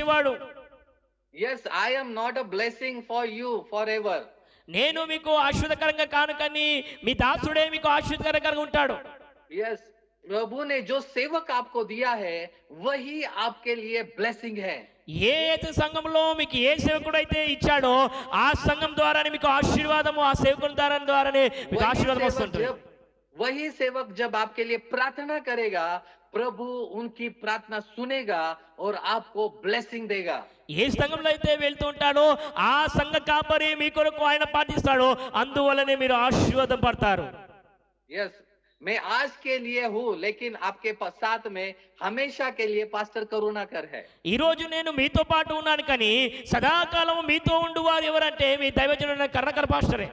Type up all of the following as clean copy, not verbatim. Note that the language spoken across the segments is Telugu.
చేసేవాడు. Yes, I am not a blessing for you forever. నేను మీకు ఆశీర్వాదకరంగా కాను కానీ మీ దాసుడే మీకు ఆశీర్వాదకరంగా ఉంటాడు. Yes, प्रभु ने जो सेवक आपको दिया है वही आपके लिए ब्लेसिंग है. ఏ అయితే సంఘంలో మీకు ఏ సేవకుడు అయితే ఇచ్చాడో ఆ సంఘం ద్వారానే మీకు ఆశీర్వాదము, ఆ సేవకుని ద్వారానే మీకు ఆశీర్వాదం వస్తుంటుంది. वही सेवक जब आपके लिए प्रार्थना करेगा, प्रभु उनकी प्रार्थना सुनेगा और आपको ब्लेसिंग देगा. ఏ సంఘంలో అయితే వెళ్తూ ఉంటాడో ఆ సంఘ కాపరి మీ కొరకు ఆయన ప్రార్థిస్తాడో అందువల్లనే మీరు ఆశీర్వాదం పడతారు. यस, मैं आज के लिए हूँ लेकिन आपके साथ में हमेशा के लिए पास्टर करुणाकर है. ఈ రోజు నేను మీతో పాటు ఉన్నాను కానీ సదాకాలం మీతో ఉండువారు ఎవరంటే మీ దైవజనుడైన కర్ణకర్ పాస్టరే.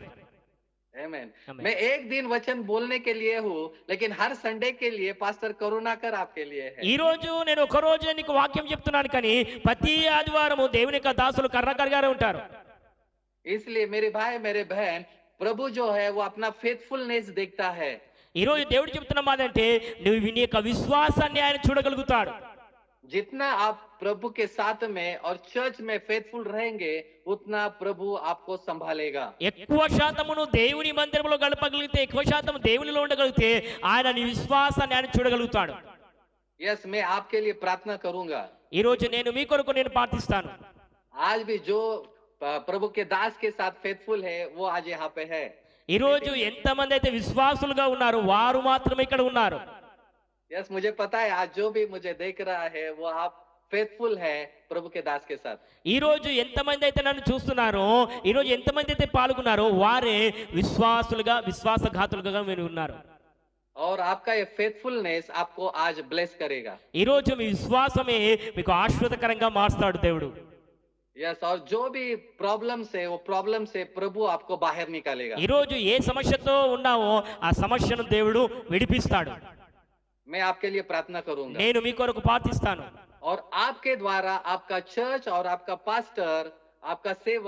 Amen. Amen. मैं एक दिन वचन बोलने के लिए हूँ लेकिन हर संडे के लिए पास्टर करुणाकर आपके लिए है. ఈ రోజు నేను ఒక రోజు నీకు వాక్యం చెప్తున్నాను కానీ ప్రతి ఆదివారము దేవుని యొక్క దాసులు కర్ణకర్ గారే ఉంటారు. इसलिए मेरे भाई मेरे बहन, प्रभु जो है वो अपना फेथफुलनेस देखता है. ఈ రోజు దేవుడు చెప్తున్న మాట అంటే నువ్వు నీ యొక్క విశ్వాసాన్ని ఆయన చూడగలుగుతాడు. जितना आप प्रभु के साथ में और चर्च में फेथफुल रहेंगे उतना प्रभु आपको संभालेगा. ఎక్కువ శాతము నువ్వు దేవుని మందిరంలో గడపగలిగితే, ఎక్కువ శాతం దేవునిలో ఉండగలిగితే ఆయన నీ విశ్వాసాన్ని ఆయన చూడగలుగుతాడు. यस, मैं आपके लिए प्रार्थना करूंगा. ఈ రోజు నేను మీ కొరకు నేను ప్రార్థిస్తాను. आज भी जो प्रभु के दास के साथ फेथफुल है वो आज यहाँ पे है. ఈ రోజు ఎంతమంది అయితే విశ్వాసులుగా ఉన్నారు వారు మాత్రమే ఇక్కడ ఉన్నారు. यस, मुझे पता है आज जो भी मुझे देख रहा है वो आप फेथफुल है प्रभु के दास के साथ. ఈ రోజు ఎంతమంది అయితే నన్ను చూస్తున్నారో, ఈ రోజు ఎంతమంది అయితే పాల్గొన్నారో వారే విశ్వాసులుగా, విశ్వాసఘాతులుగా మీరు ఉన్నారు. और आपका ये फेथफुलनेस आपको आज ब्लेस करेगा. ఈ రోజు మీ విశ్వాసమే మీకు ఆశీర్వాదకరంగా మారుస్తాడు దేవుడు. यस, और जो भी प्रॉब्लम से वो प्रॉब्लम से प्रभु आपको बाहर निकालेगा. ఈ రోజు ఏ సమస్యతో ఉన్నావో ఆ సమస్యను దేవుడు విడిపిస్తాడు. मैं आपके लिए प्रार्थना करूंगा నేను మీ కొరకు ప్రార్థిస్తాను. और आपके द्वारा आपका चर्च और आपका पास्टर, आपका सेवक